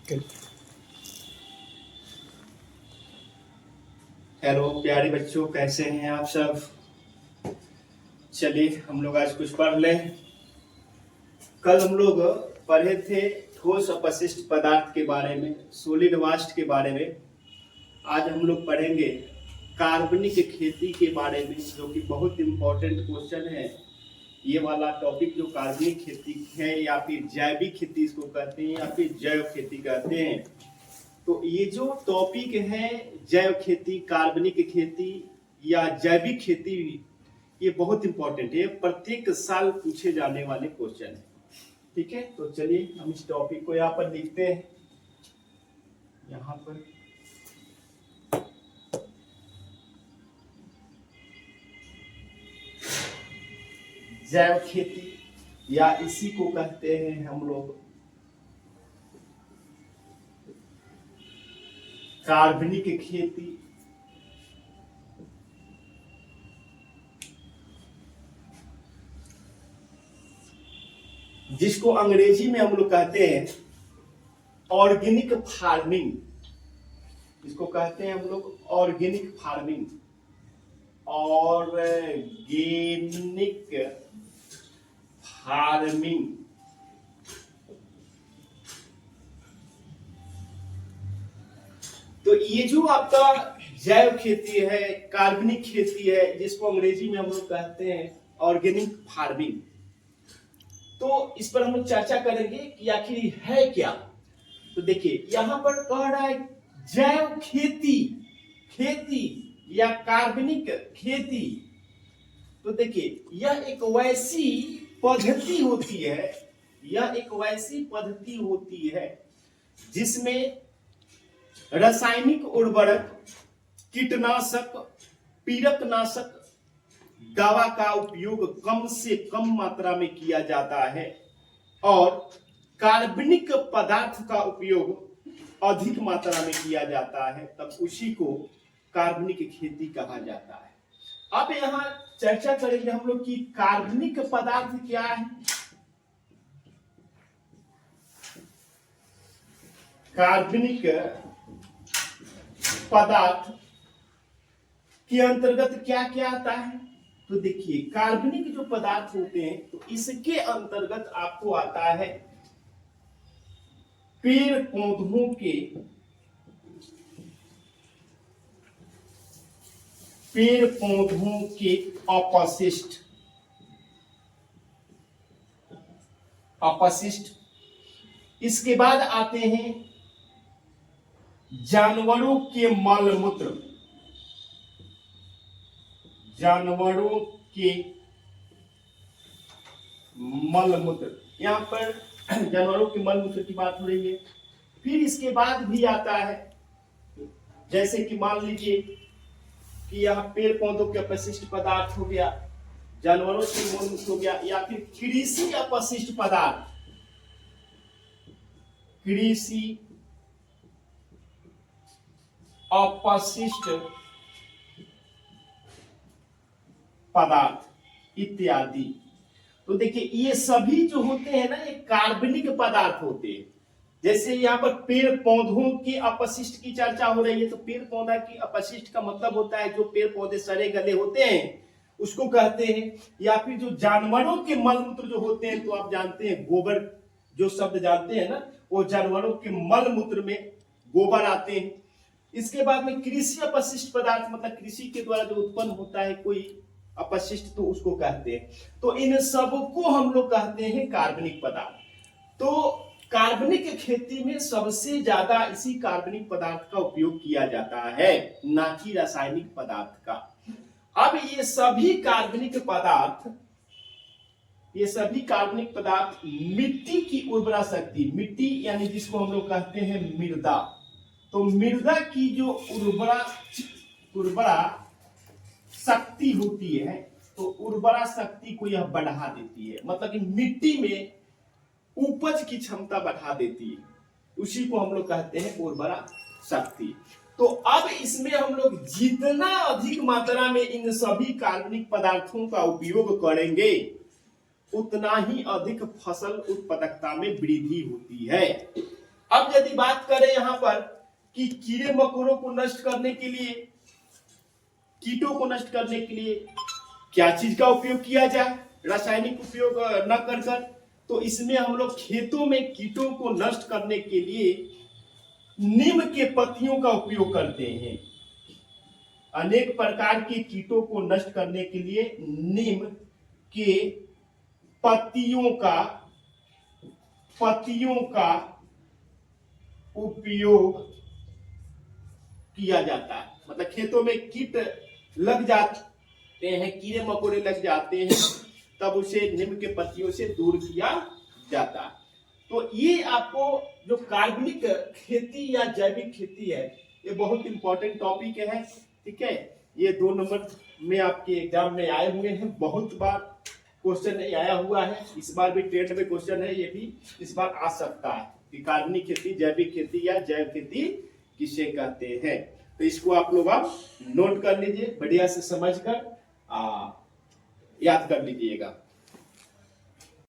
Hello प्यारे बच्चों, कैसे हैं आप सब। चलिए हम लोग आज कुछ पढ़ लें। कल हम लोग पढ़े थे ठोस अपशिष्ट पदार्थ के बारे में, सॉलिड वेस्ट के बारे में। आज हम लोग पढ़ेंगे कार्बनिक खेती के बारे में, जो कि बहुत इम्पोर्टेंट क्वेश्चन है। ये वाला टॉपिक जो कार्बनिक खेती है या फिर जैविक खेती इसको कहते हैं या फिर जैव खेती कहते हैं। तो ये जो टॉपिक है जैव खेती, कार्बनिक खेती या जैविक खेती, ये बहुत इंपॉर्टेंट है। प्रत्येक साल पूछे जाने वाले क्वेश्चन है। ठीक है, तो चलिए हम इस टॉपिक को यहाँ पर लिखते हैं। यहाँ पर जैव खेती या इसी को कहते हैं हम लोग कार्बनिक खेती। जिसको अंग्रेजी में हम लोग कहते हैं ऑर्गेनिक फार्मिंग। इसको कहते हैं हम लोग ऑर्गेनिक फार्मिंग, ऑर्गेनिक फार्मिंग। तो ये जो आपका जैव खेती है, कार्बनिक खेती है, जिसको अंग्रेजी में हम लोग कहते हैं ऑर्गेनिक फार्मिंग। तो इस पर हम लोग चर्चा करेंगे कि आखिर है क्या। तो देखिए यहां पर कह रहा है जैव खेती, खेती या कार्बनिक खेती। तो देखिए यह एक वैसी पद्धति होती है, यह एक वैसी पद्धति होती है जिसमें रासायनिक उर्वरक, कीटनाशक, पीड़कनाशक दवा का उपयोग कम से कम मात्रा में किया जाता है और कार्बनिक पदार्थ का उपयोग अधिक मात्रा में किया जाता है, तब उसी को कार्बनिक खेती कहा जाता है। अब यहां चर्चा करेंगे हम लोग कि कार्बनिक पदार्थ क्या है। कार्बनिक पदार्थ के अंतर्गत क्या क्या आता है। तो देखिए कार्बनिक जो पदार्थ होते हैं तो इसके अंतर्गत आपको आता है पेड़ पौधों के अपशिष्ट। इसके बाद आते हैं जानवरों के मलमूत्र, जानवरों के मलमूत्र। यहाँ पर जानवरों के मलमूत्र की बात हो रही है। फिर इसके बाद भी आता है, जैसे कि मान लीजिए कि यहाँ पेड़ पौधों के अपशिष्ट पदार्थ हो गया, जानवरों के मलमूत्र हो गया, या फिर कृषि अपशिष्ट पदार्थ, कृषि अपशिष्ट पदार्थ इत्यादि। तो देखिए ये सभी जो होते हैं ना, ये कार्बनिक पदार्थ होते हैं। जैसे यहाँ पर पेड़ पौधों के अपशिष्ट की चर्चा हो रही है, तो पेड़ पौधा की अपशिष्ट का मतलब होता है जो पेड़ पौधे सड़े गले होते हैं उसको कहते हैं। या फिर जो जानवरों के मलमूत्र जो होते हैं, तो आप जानते हैं गोबर, जो शब्द जानते हैं ना, वो जानवरों के मलमूत्र में गोबर आते हैं। इसके बाद में कृषि अपशिष्ट पदार्थ, मतलब कृषि के द्वारा जो उत्पन्न होता है कोई अपशिष्ट, तो उसको कहते हैं। तो इन सबको हम लोग कहते हैं कार्बनिक पदार्थ। तो कार्बनिक खेती में सबसे ज्यादा इसी कार्बनिक पदार्थ का उपयोग किया जाता है, ना कि रासायनिक पदार्थ का। अब ये सभी कार्बनिक पदार्थ मिट्टी की उर्वरा शक्ति, मिट्टी यानी जिसको हम लोग कहते हैं मृदा, तो मृदा की जो उर्वरा शक्ति होती है, तो उर्वरा शक्ति को यह बढ़ा देती है। मतलब कि मिट्टी में उपज की क्षमता बढ़ा देती है, उसी को हम लोग कहते हैं उर्वरा शक्ति। तो अब इसमें हम लोग जितना अधिक मात्रा में इन सभी कार्बनिक पदार्थों का उपयोग करेंगे, उतना ही अधिक फसल उत्पादकता में वृद्धि होती है। अब यदि बात करें यहां पर कि कीड़े मकोड़ों को नष्ट करने के लिए, कीटों को नष्ट करने के लिए क्या चीज का उपयोग किया जाए, रासायनिक उपयोग न कर कर, तो इसमें हम लोग खेतों में कीटों को नष्ट करने के लिए नीम के पत्तियों का उपयोग करते हैं। अनेक प्रकार के कीटों को नष्ट करने के लिए नीम के पत्तियों का उपयोग किया जाता है। मतलब खेतों में कीट लग जाते हैं, कीड़े मकोड़े लग जाते हैं, तब उसे नीम के पत्तियों से दूर किया जाता है। तो ये आपको जो कार्बनिक खेती या जैविक खेती है, ये बहुत इंपॉर्टेंट टॉपिक है, ठीक है। ये 2 नंबर में आपके एग्जाम में आए हुए हैं, बहुत बार क्वेश्चन नहीं आया हुआ है, इस बार भी टेट में क्वेश्चन है, ये भी इस बार आ सकता है कि कार्बनिक खेती, जैविक खेती या जैव खेती किसे कहते हैं। तो इसको आप लोग आप नोट कर लीजिए, बढ़िया से समझकर याद कर लीजिएगा।